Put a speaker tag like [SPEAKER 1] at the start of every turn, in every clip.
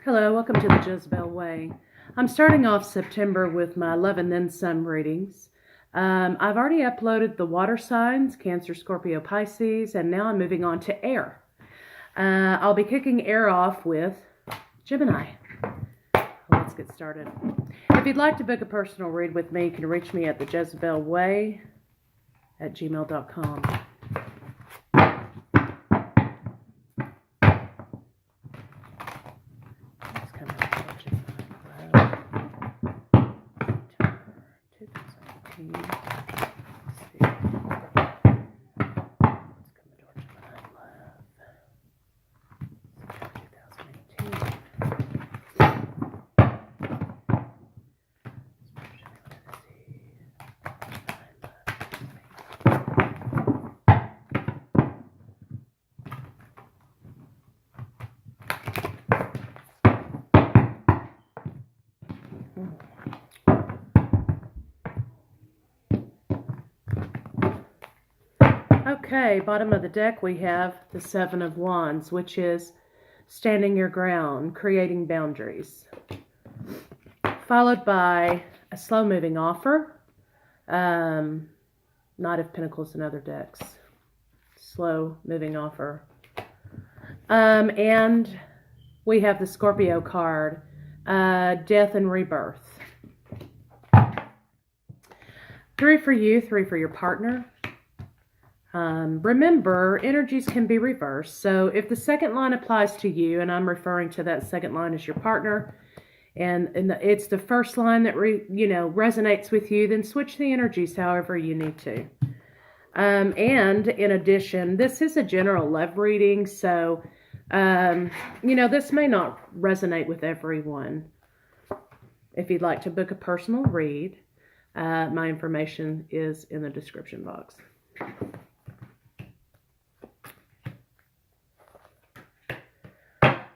[SPEAKER 1] Hello, welcome to the Jezebel Way. I'm starting off September with my Love and Then Some readings. I've already uploaded the water signs, Cancer, Scorpio, Pisces, and now I'm moving on to air. I'll be kicking air off with Gemini. Let's get started. If you'd like to book a personal read with me, you can reach me at thejezebelway@gmail.com. Okay, bottom of the deck we have the Seven of Wands, which is standing your ground, creating boundaries. Followed by a slow-moving offer, Knight of Pinnacles and other decks. Slow-moving offer. And we have the Scorpio card, Death and Rebirth. 3 for you, 3 for your partner. Remember, energies can be reversed. So if the second line applies to you, and I'm referring to that second line as your partner, and it's the first line that resonates with you, then switch the energies however you need to. And in addition, this is a general love reading, so this may not resonate with everyone. If you'd like to book a personal read, my information is in the description box.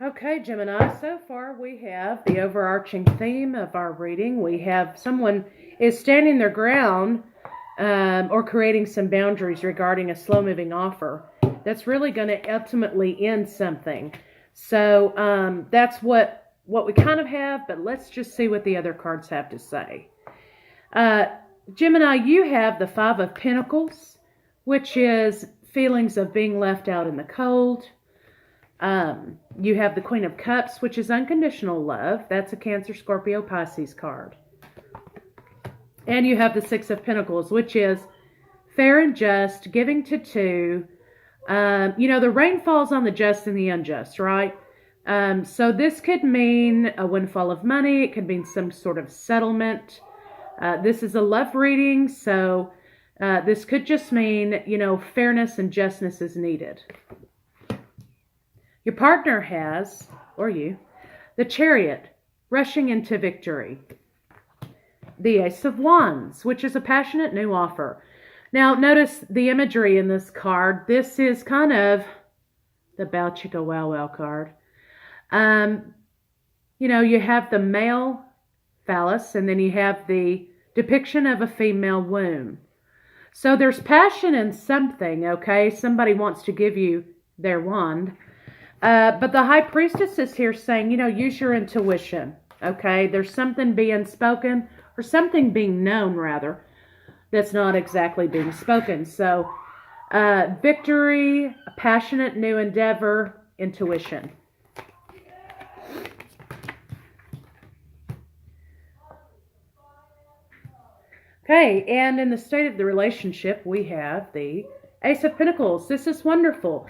[SPEAKER 1] Okay, Gemini, so far we have the overarching theme of our reading. We have someone is standing their ground or creating some boundaries regarding a slow-moving offer that's really going to ultimately end something. So that's what we kind of have, but let's just see what the other cards have to say. Gemini, you have the Five of Pentacles, which is feelings of being left out in the cold. You have the Queen of Cups, which is unconditional love. That's a Cancer, Scorpio, Pisces card. And you have the Six of Pentacles, which is fair and just, giving to two. The rain falls on the just and the unjust, right? So this could mean a windfall of money. It could mean some sort of settlement. This is a love reading, so this could just mean, fairness and justness is needed. Your partner has, or you, the Chariot, rushing into victory. The Ace of Wands, which is a passionate new offer. Now, notice the imagery in this card. This is kind of the Bow Chicka Wow Wow card. You have the male phallus, and then you have the depiction of a female womb. So there's passion in something, okay? Somebody wants to give you their wand. But the High Priestess is here saying, use your intuition, okay? There's something being spoken, or something being known, rather, that's not exactly being spoken. So, victory, a passionate new endeavor, intuition. Okay, and in the state of the relationship, we have the Ace of Pentacles. This is wonderful.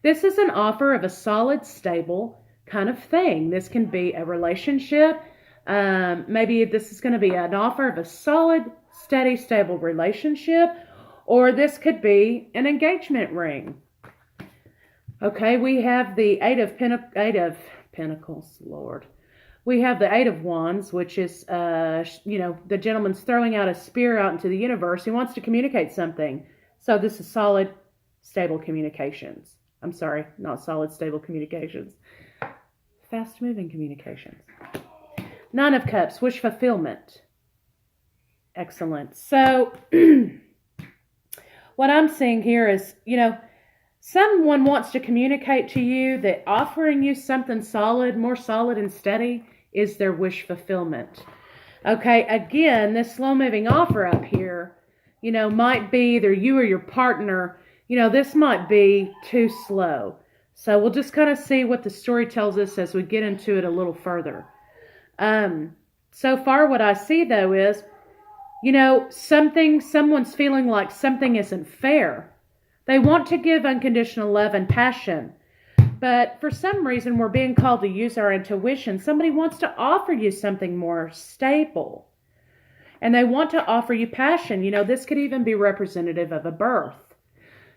[SPEAKER 1] This is an offer of a solid, stable kind of thing. This can be a relationship. Maybe this is going to be an offer of a solid, steady, stable relationship. Or this could be an engagement ring. Okay, we have the Eight of Pentacles, Lord. We have the Eight of Wands, which is, the gentleman's throwing out a spear out into the universe. He wants to communicate something. So this is solid, stable communications. I'm sorry, not solid, stable communications. Fast-moving communications. Nine of Cups, wish fulfillment. Excellent. So, what I'm seeing here is, Someone wants to communicate to you that offering you something solid, more solid and steady, is their wish fulfillment. Okay, again, this slow-moving offer up here, might be either you or your partner. This might be too slow. So we'll just kind of see what the story tells us as we get into it a little further. So far what I see, though, is, someone's feeling like something isn't fair. They want to give unconditional love and passion, but for some reason we're being called to use our intuition. Somebody wants to offer you something more stable, and they want to offer you passion. This could even be representative of a birth.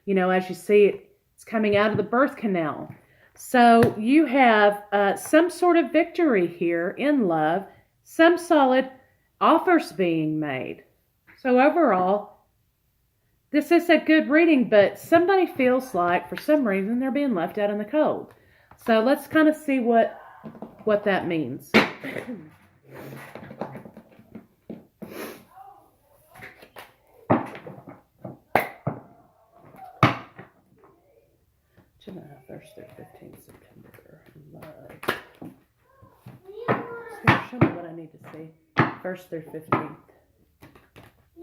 [SPEAKER 1] As you see, it's coming out of the birth canal. So you have some sort of victory here in love, some solid offers being made. So overall, this is a good reading, but somebody feels like, for some reason, they're being left out in the cold. So let's kind of see what that means. Gemini, 1st through 15th September. Love. Show me what I need to see. 1st through 15th.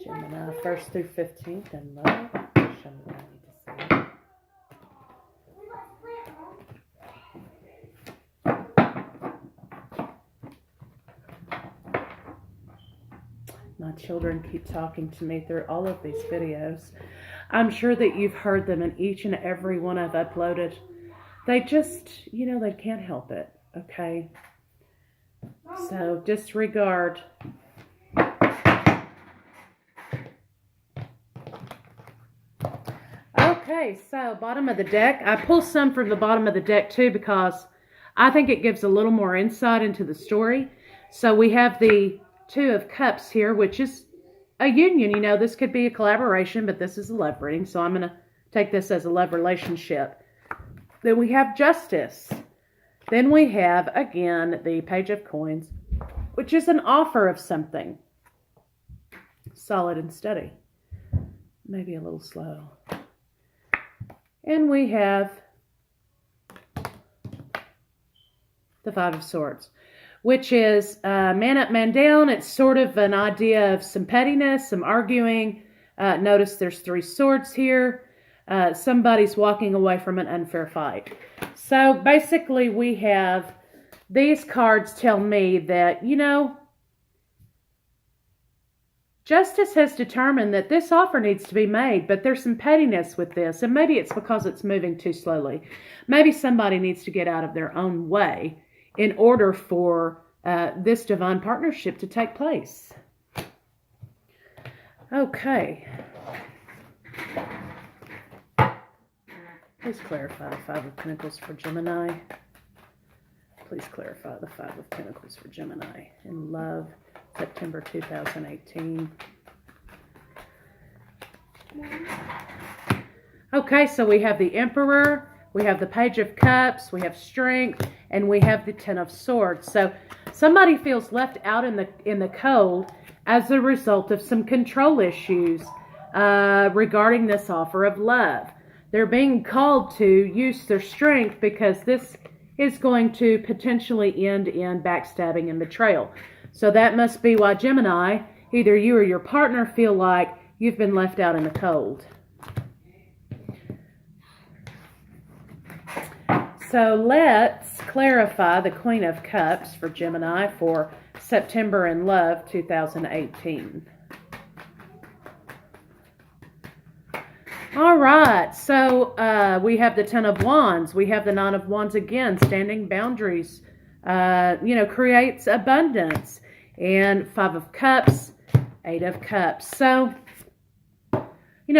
[SPEAKER 1] Gemini, 1st through 15th, and love. Show me what I need to see. My children keep talking to me through all of these videos. I'm sure that you've heard them in each and every one I've uploaded. They just, they can't help it, okay? So disregard. Okay, so bottom of the deck. I pull some from the bottom of the deck too because I think it gives a little more insight into the story. So we have the 2 of Cups here, which is a union. This could be a collaboration, but this is a love reading, so I'm going to take this as a love relationship. Then we have Justice. Then we have, again, the Page of Coins, which is an offer of something solid and steady. Maybe a little slow. And we have the 5 of Swords, which is man up, man down. It's sort of an idea of some pettiness, some arguing. Notice there's 3 swords here. Somebody's walking away from an unfair fight. So basically we have, these cards tell me that, Justice has determined that this offer needs to be made, but there's some pettiness with this, and maybe it's because it's moving too slowly. Maybe somebody needs to get out of their own way in order for this divine partnership to take place. Okay. Please clarify the 5 of Pentacles for Gemini. Please clarify the 5 of Pentacles for Gemini in love. September 2018. Okay, so we have the Emperor, we have the Page of Cups, we have Strength, and we have the 10 of Swords. So somebody feels left out in the cold as a result of some control issues regarding this offer of love. They're being called to use their strength because this is going to potentially end in backstabbing and betrayal. So that must be why, Gemini, either you or your partner feel like you've been left out in the cold. So let's clarify the Queen of Cups for Gemini for September in love 2018. All right, so we have the 10 of Wands. We have the 9 of Wands again, standing boundaries, creates abundance. And 5 of Cups, 8 of Cups. So,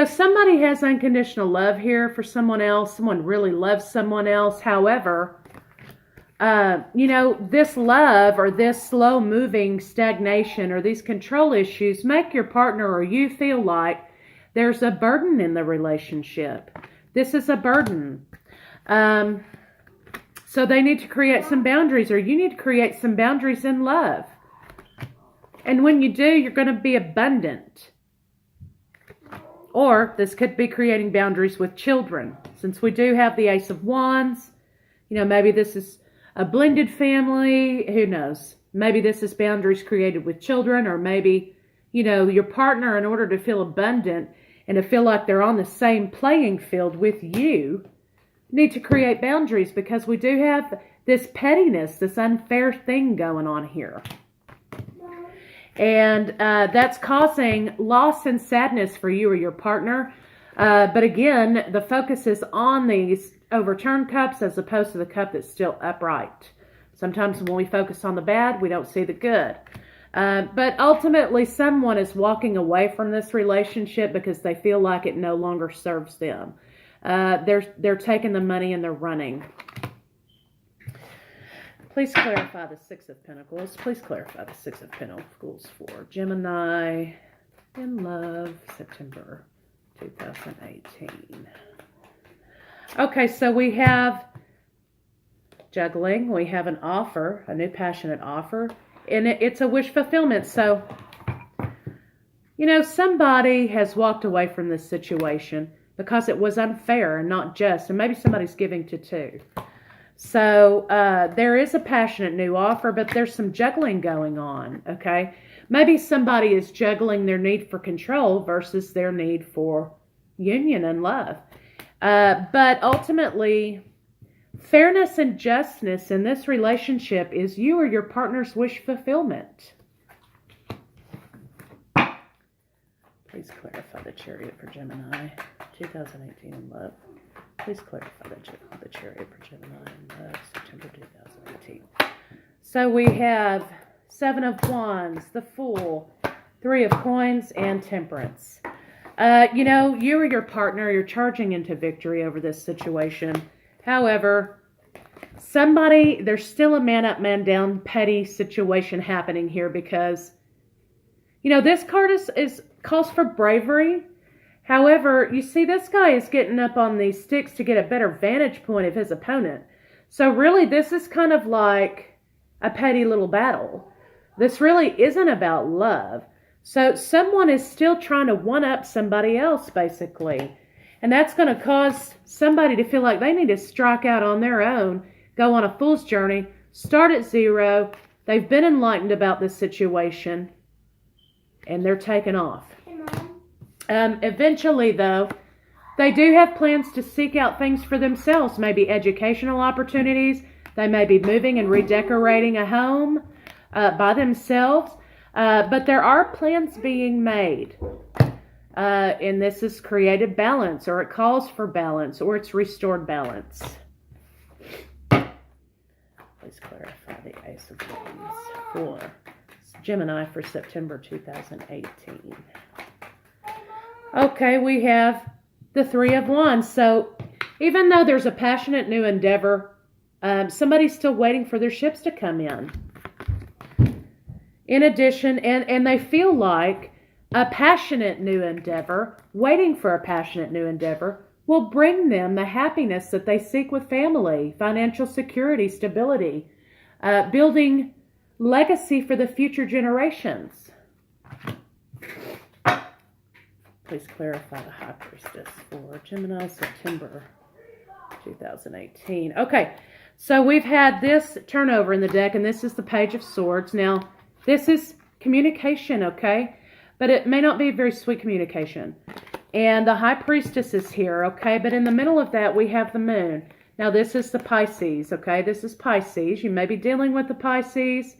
[SPEAKER 1] somebody has unconditional love here for someone else. Someone really loves someone else. However, this love or this slow-moving stagnation or these control issues make your partner or you feel like there's a burden in the relationship. This is a burden. So they need to create some boundaries, or you need to create some boundaries in love. And when you do, you're going to be abundant. Or this could be creating boundaries with children. Since we do have the Ace of Wands, you know, maybe this is a blended family. Who knows? Maybe this is boundaries created with children, or maybe, you know, your partner, in order to feel abundant and to feel like they're on the same playing field with you, need to create boundaries, because we do have this pettiness, this unfair thing going on here. And that's causing loss and sadness for you or your partner. But again, the focus is on these overturned cups as opposed to the cup that's still upright. Sometimes when we focus on the bad, we don't see the good. But ultimately, someone is walking away from this relationship because they feel like it no longer serves them. They're taking the money and they're running. Please clarify the Six of Pentacles. Please clarify the Six of Pentacles for Gemini in love, September 2018. Okay, so we have juggling. We have an offer, a new passionate offer, and it's a wish fulfillment. So, you know, somebody has walked away from this situation because it was unfair and not just, and maybe somebody's giving to two. So there is a passionate new offer, but there's some juggling going on, okay? Maybe somebody is juggling their need for control versus their need for union and love. But ultimately, fairness and justness in this relationship is you or your partner's wish fulfillment. Please clarify the Chariot for Gemini 2018 in love. Please clarify the Chariot for Gemini in love, September 2018. So we have Seven of Wands, the Fool, Three of Coins, and Temperance. You know, you or your partner, you're charging into victory over this situation. However, there's still a man up, man down petty situation happening here, because, you know, this card calls for bravery. However, you see, this guy is getting up on these sticks to get a better vantage point of his opponent. So really, this is kind of like a petty little battle. This really isn't about love. So someone is still trying to one-up somebody else, basically. And that's going to cause somebody to feel like they need to strike out on their own, go on a fool's journey, start at zero. They've been enlightened about this situation, and they're taking off. Eventually, though, they do have plans to seek out things for themselves, maybe educational opportunities. They may be moving and redecorating a home by themselves. But there are plans being made. And this is created balance, or it calls for balance, or it's restored balance. Please clarify the Ace of Wands for Gemini for September 2018. Okay, we have the Three of Wands. So even though there's a passionate new endeavor, somebody's still waiting for their ships to come in. In addition, and they feel like a passionate new endeavor, waiting for a passionate new endeavor, will bring them the happiness that they seek with family, financial security, stability, building legacy for the future generations. Please clarify the High Priestess for Gemini, September 2018. Okay, so we've had this turnover in the deck, and this is the Page of Swords. Now, this is communication, okay? But it may not be very sweet communication. And the High Priestess is here, okay? But in the middle of that, we have the Moon. Now, this is the Pisces, okay? This is Pisces. You may be dealing with the Pisces.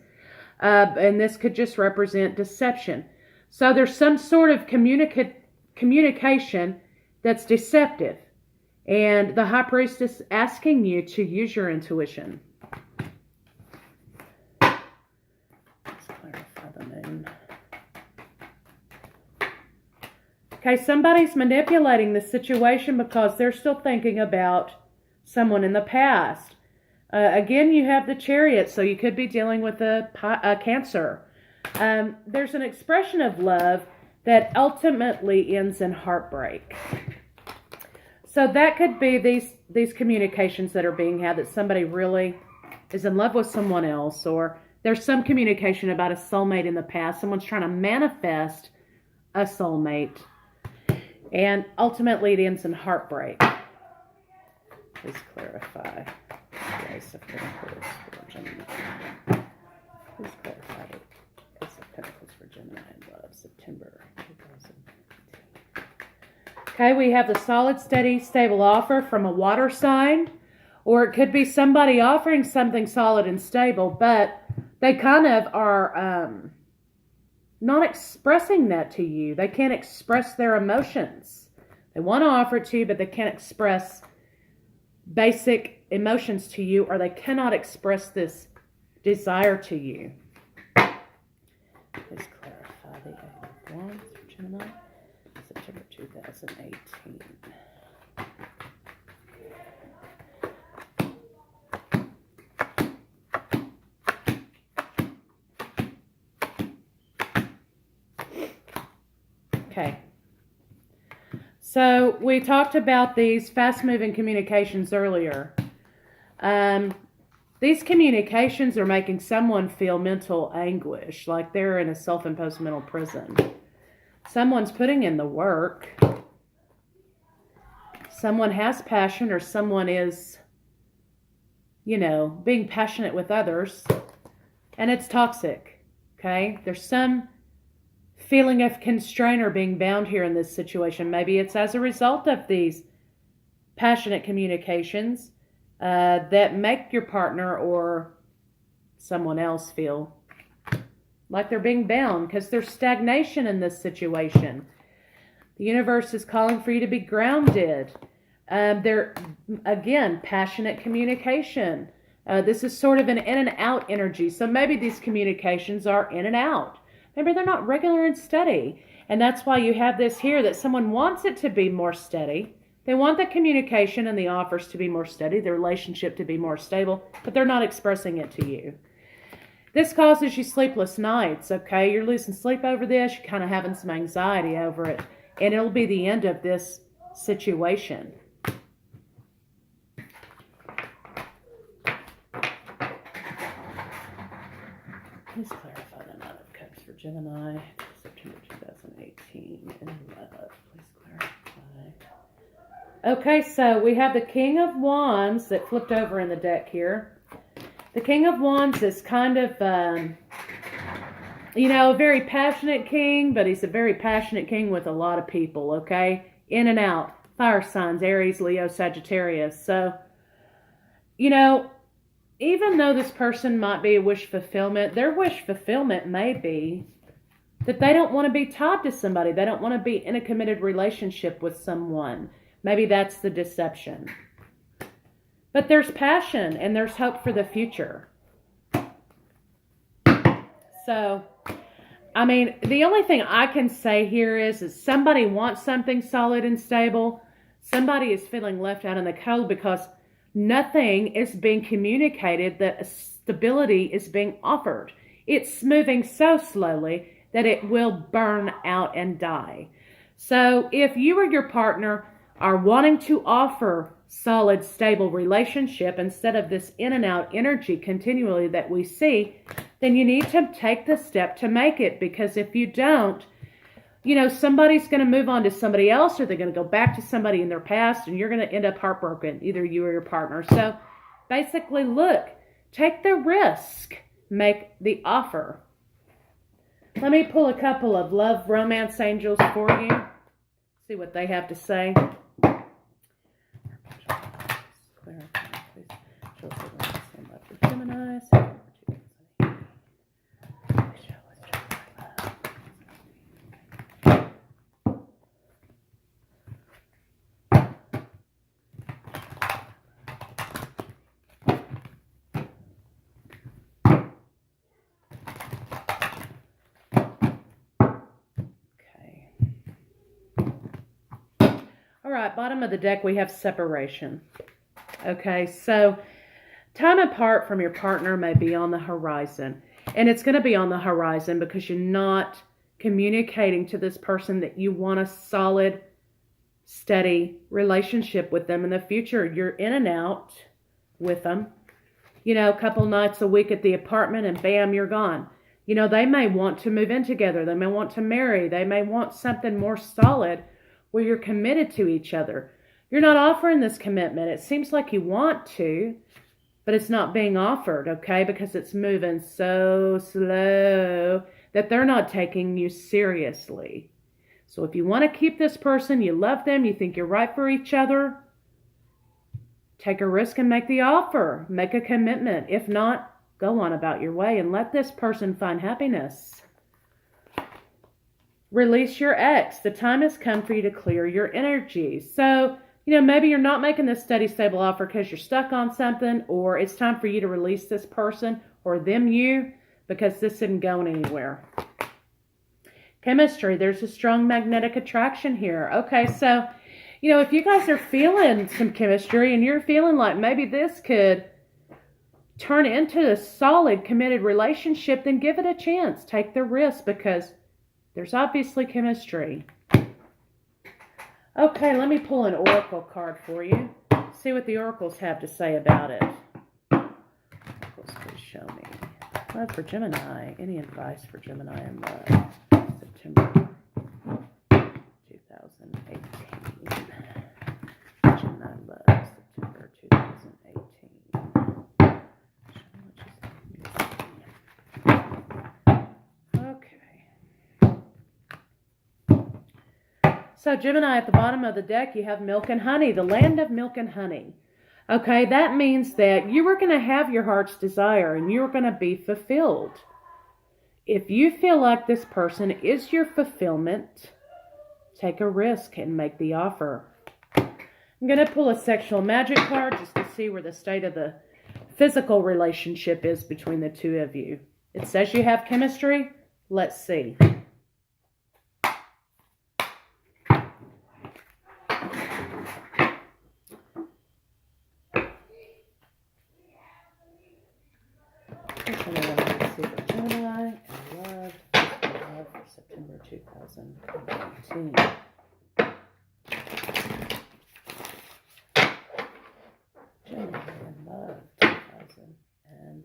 [SPEAKER 1] And this could just represent deception. So there's some sort of communication that's deceptive. And the High Priestess is asking you to use your intuition. Let's clarify the Moon. Okay, somebody's manipulating the situation because they're still thinking about someone in the past. Again, you have the Chariot, so you could be dealing with a Cancer. There's an expression of love that ultimately ends in heartbreak. So that could be these communications that are being had, that somebody really is in love with someone else, or there's some communication about a soulmate in the past. Someone's trying to manifest a soulmate, and ultimately it ends in heartbreak. Please clarify the Ace of Pentacles for Gemini. Please clarify the Ace of Pentacles for Gemini in love, September 2018. Okay, we have the solid, steady, stable offer from a water sign. Or it could be somebody offering something solid and stable, but they kind of are not expressing that to you. They can't express their emotions. They want to offer it to you, but they can't express basic emotions to you, or they cannot express this desire to you. Please clarify the Eight of Wands for Gemini, September 2018. Okay. So we talked about these fast-moving communications earlier. These communications are making someone feel mental anguish, like they're in a self-imposed mental prison. Someone's putting in the work. Someone has passion, or someone is, being passionate with others, and it's toxic, okay? There's some feeling of constraint or being bound here in this situation. Maybe it's as a result of these passionate communications that make your partner or someone else feel like they're being bound, because there's stagnation in this situation. The universe is calling for you to be grounded. Again, passionate communication. This is sort of an in and out energy. So maybe these communications are in and out. Maybe they're not regular and steady. And that's why you have this here, that someone wants it to be more steady. They want the communication and the offers to be more steady, the relationship to be more stable, but they're not expressing it to you. This causes you sleepless nights, okay? You're losing sleep over this. You're kind of having some anxiety over it. And it'll be the end of this situation. Please clarify the Nine of Cups for Gemini, September 2018 in love. Please clarify. Okay, so we have the King of Wands that flipped over in the deck here. The King of Wands is kind of, a very passionate king, but he's a very passionate king with a lot of people, okay? In and out. Fire signs, Aries, Leo, Sagittarius. So, even though this person might be a wish fulfillment, their wish fulfillment may be that they don't want to be tied to somebody. They don't want to be in a committed relationship with someone. Maybe that's the deception. But there's passion and there's hope for the future. So, the only thing I can say here is somebody wants something solid and stable. Somebody is feeling left out in the cold because nothing is being communicated, that stability is being offered. It's moving so slowly that it will burn out and die. So if you or your partner are wanting to offer solid, stable relationship instead of this in and out energy continually that we see, then you need to take the step to make it. Because if you don't, somebody's going to move on to somebody else, or they're going to go back to somebody in their past, and you're going to end up heartbroken, either you or your partner. So basically, look, take the risk, make the offer. Let me pull a couple of love romance angels for you. See what they have to say. Gemini. Alright, bottom of the deck we have separation. Okay, so time apart from your partner may be on the horizon. And it's going to be on the horizon because you're not communicating to this person that you want a solid, steady relationship with them in the future. You're in and out with them. A couple nights a week at the apartment and bam, you're gone. They may want to move in together. They may want to marry. They may want something more solid where you're committed to each other. You're not offering this commitment. It seems like you want to, but it's not being offered, okay? Because it's moving so slow that they're not taking you seriously. So if you want to keep this person, you love them, you think you're right for each other, take a risk and make the offer. Make a commitment. If not, go on about your way and let this person find happiness. Release your ex. The time has come for you to clear your energy. So, maybe you're not making this steady, stable offer because you're stuck on something, or it's time for you to release this person or you because this isn't going anywhere. Chemistry. There's a strong magnetic attraction here. Okay, so, if you guys are feeling some chemistry and you're feeling like maybe this could turn into a solid, committed relationship, then give it a chance. Take the risk because there's obviously chemistry. Okay, let me pull an oracle card for you. See what the oracles have to say about it. Oracles, please show me. Love for Gemini. Any advice for Gemini in love? September 2018. Gemini love, September 2018. So Gemini, at the bottom of the deck, you have milk and honey, the land of milk and honey. Okay, that means that you are going to have your heart's desire and you're going to be fulfilled. If you feel like this person is your fulfillment, take a risk and make the offer. I'm going to pull a sexual magic card just to see where the state of the physical relationship is between the two of you. It says you have chemistry. Let's see. Gemini and love for September 2018. Gemini and love 2018.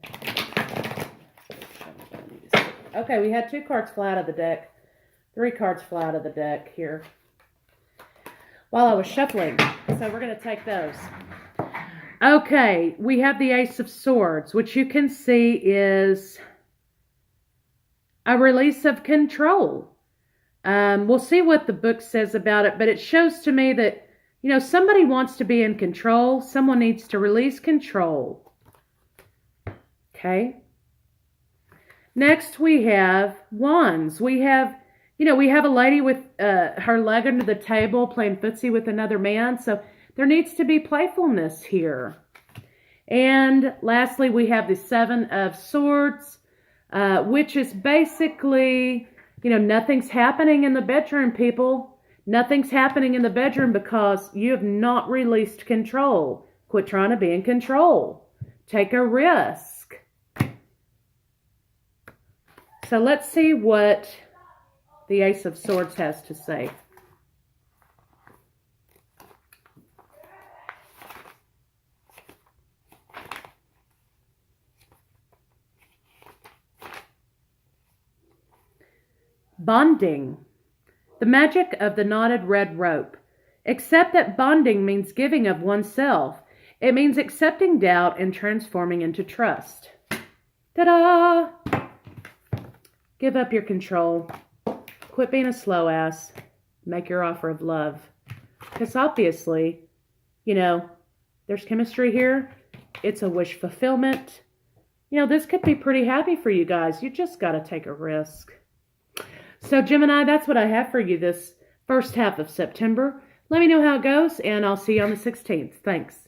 [SPEAKER 1] Okay, we had 2 cards fly out of the deck. 3 cards fly out of the deck here while I was shuffling. So we're going to take those. Okay, we have the Ace of Swords, which you can see is a release of control. We'll see what the book says about it, but it shows to me that, somebody wants to be in control. Someone needs to release control. Okay. Next, we have Wands. We have a lady with her leg under the table playing footsie with another man. So there needs to be playfulness here. And lastly, we have the 7 of Swords, which is basically, nothing's happening in the bedroom, people. Nothing's happening in the bedroom because you have not released control. Quit trying to be in control. Take a risk. So let's see what the Ace of Swords has to say. Bonding. The magic of the knotted red rope. Accept that bonding means giving of oneself. It means accepting doubt and transforming into trust. Ta-da! Give up your control. Quit being a slow ass. Make your offer of love. Because obviously, there's chemistry here. It's a wish fulfillment. This could be pretty happy for you guys. You just got to take a risk. So Gemini, that's what I have for you this first half of September. Let me know how it goes, and I'll see you on the 16th. Thanks.